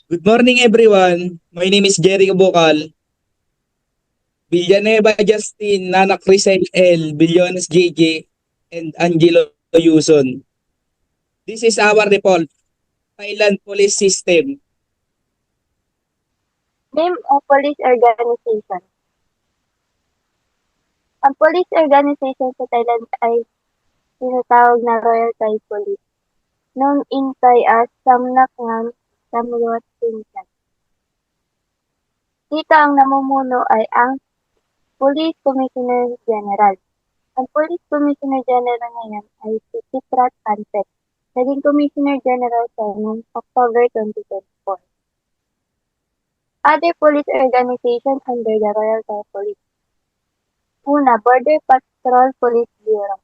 Good morning, everyone. My name is Jerry Bokal. Villanueva Justin, Nana Crisel L, Billones JJ, and Angelo Yuson. This is our report. Thailand Police System. Name of police organization. Ang police organization sa Thailand ay tinatawag na Royal Thai Police, known in Thai as Samnak Ngam Samluat Sinkat. Dito ang namumuno ay ang Police Commissioner General. Ang Police Commissioner General ngayon ay si Chitrat Anpet, naging Commissioner General sa noong October 2024. Other police organizations under the Royal Thai Police. Una, Border Patrol Police Bureau.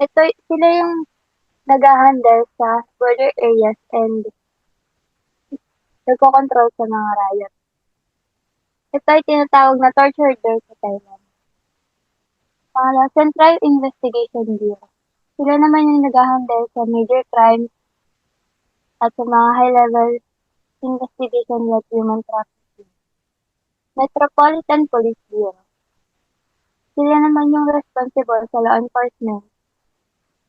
Sila yung nag-handle sa border areas and nagko-control sa mga riot. Ito ay tinatawag na torture door sa Thailand. Pangalawa, Central Investigation Bureau. Sila naman yung nag-handle sa major crimes at sa mga high-level investigation like human trafficking. Metropolitan Police Bureau. Sila naman yung responsible sa law enforcement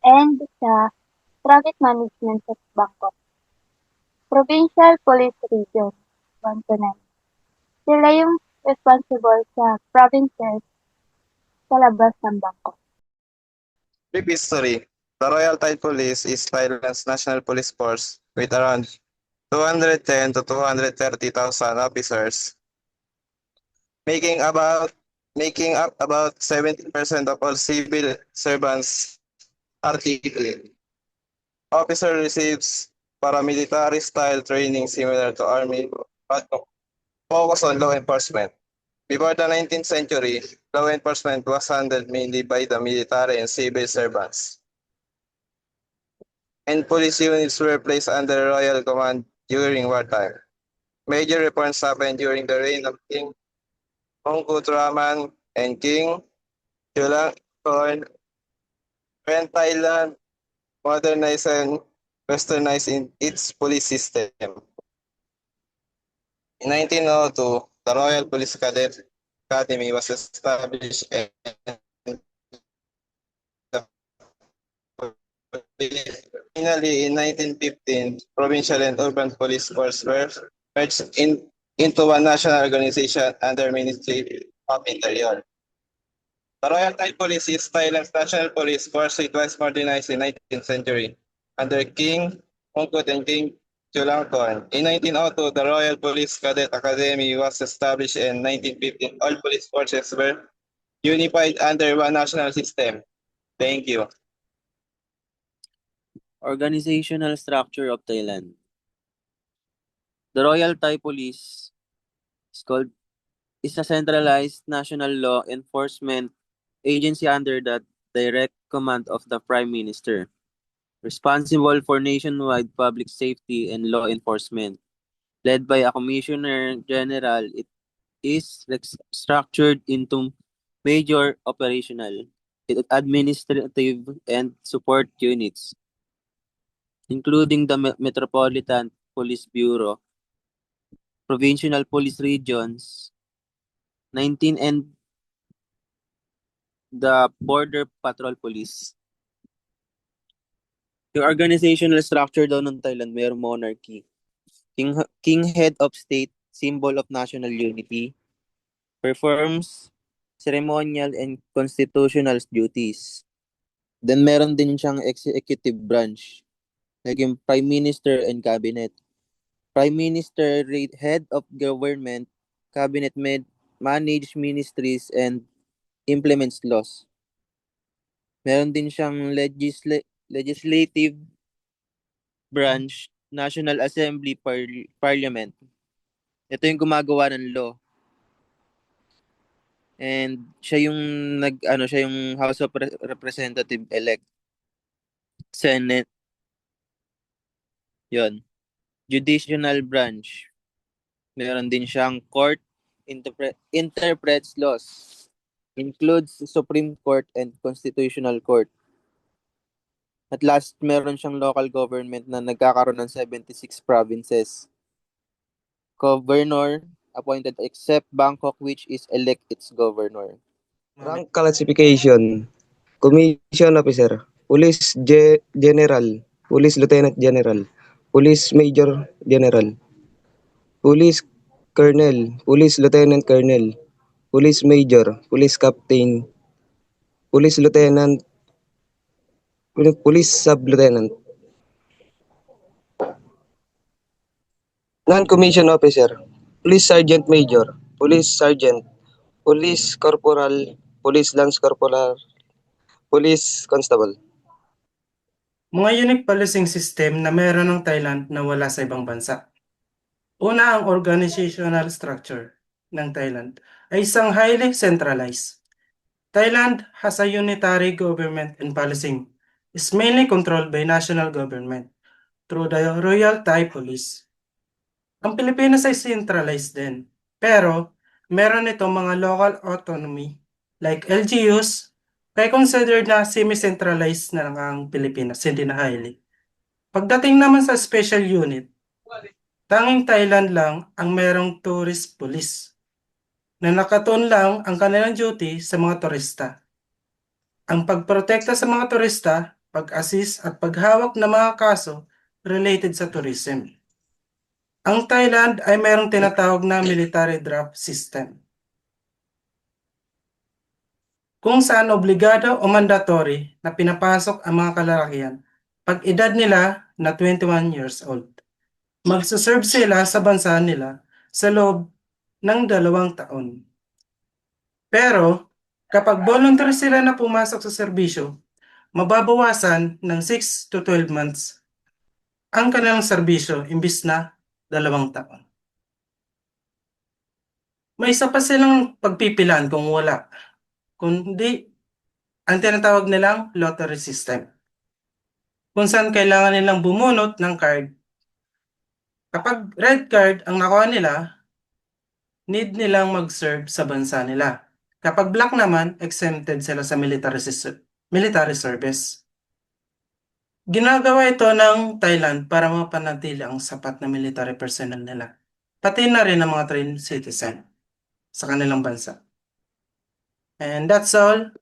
and sa traffic management sa Bangkok. Provincial Police Region, 1 to 9. Sila yung responsible sa provinces sa labas ng Bangkok. Brief history. The Royal Thai Police is Thailand's national police force with around 210 to 230,000 officers, making up about 70% of all civil servants are civilian. Officer receives paramilitary style training similar to army but focus on law enforcement. Before the 19th century, law enforcement was handled mainly by the military and civil servants, and police units were placed under royal command during wartime. Major reforms happened during the reign of King Mongkutraman and King Chulalongkorn when Thailand modernized and westernized in its police system. In 1902, the Royal Police Cadet Academy was established and finally in 1915, provincial and urban police force were merged into one national organization under Ministry of Interior. The Royal Thai Police is Thailand's national police force. It was modernized in 19th century under King Mongkut and King Chulalongkorn. In 1902, the Royal Police Cadet Academy was established in 1915. All police forces were unified under one national system. Thank you. Organizational structure of Thailand. The Royal Thai Police is a centralized national law enforcement agency under the direct command of the Prime Minister, responsible for nationwide public safety and law enforcement. Led by a Commissioner General, it is structured into major operational, administrative, and support units, including the Metropolitan Police Bureau, Provincial Police Regions, 19 and the Border Patrol Police. Yung organizational structure daw ng Thailand, mayroong monarchy. King head of state, symbol of national unity, performs ceremonial and constitutional duties. Then meron din siyang executive branch, like yung Prime Minister and Cabinet. Prime Minister, head of government, cabinet manage ministries and implements laws. Meron din siyang legislative branch, National Assembly, Parliament. Ito yung gumagawa ng law. And siya yung siya yung House of Representative elect. Senate. 'Yon. Judicial branch. Meron din siyang court, interprets laws. Includes Supreme Court and Constitutional Court. At last, meron siyang local government na nagkakaroon ng 76 provinces. governor appointed except Bangkok, which is elect its governor. Rank classification. Commission Officer. Police General. Police Lieutenant General. Police Major General. Police Colonel. Police Lieutenant Colonel. Police Major. Police Captain. Police Lieutenant. Police Sub-Lieutenant. Non-commissioned officer. Police Sergeant Major. Police Sergeant. Police Corporal. Police Lance Corporal. Police Constable. Mga unique policing system na meron ng Thailand na wala sa ibang bansa. Una, ang organizational structure ng Thailand ay isang highly centralized. Thailand has a unitary government and policing is mainly controlled by national government through the Royal Thai Police. Ang Pilipinas ay centralized din, pero meron itong mga local autonomy like LGUs, kaya considered na semi-centralized na lang ang Pilipinas, hindi na highly. Pagdating naman sa special unit, tanging Thailand lang ang merong tourist police na nakatuon lang ang kanilang duty sa mga turista. Ang pagprotekta sa mga turista, pag-assist at paghawak ng mga kaso related sa tourism. Ang Thailand ay mayroong tinatawag na military draft system, kung saan obligado o mandatory na pinapasok ang mga kalalakihan pag edad nila na 21 years old. Magsaserve sila sa bansa nila sa loob ng 2 taon. Pero kapag voluntary sila na pumasok sa serbisyo, mababawasan ng 6 to 12 months ang kanilang serbisyo imbis na 2 taon. May isa pa silang pagpipilan kung wala, kundi ang tinatawag nilang lottery system, kung saan kailangan nilang bumunot ng card. Kapag red card ang nakuha nila, need nilang mag-serve sa bansa nila. Kapag black naman, exempted sila sa military service. Ginagawa ito ng Thailand para mapanatili ang sapat na military personnel nila, pati na rin ang mga trained citizen sa kanilang bansa. And that's all.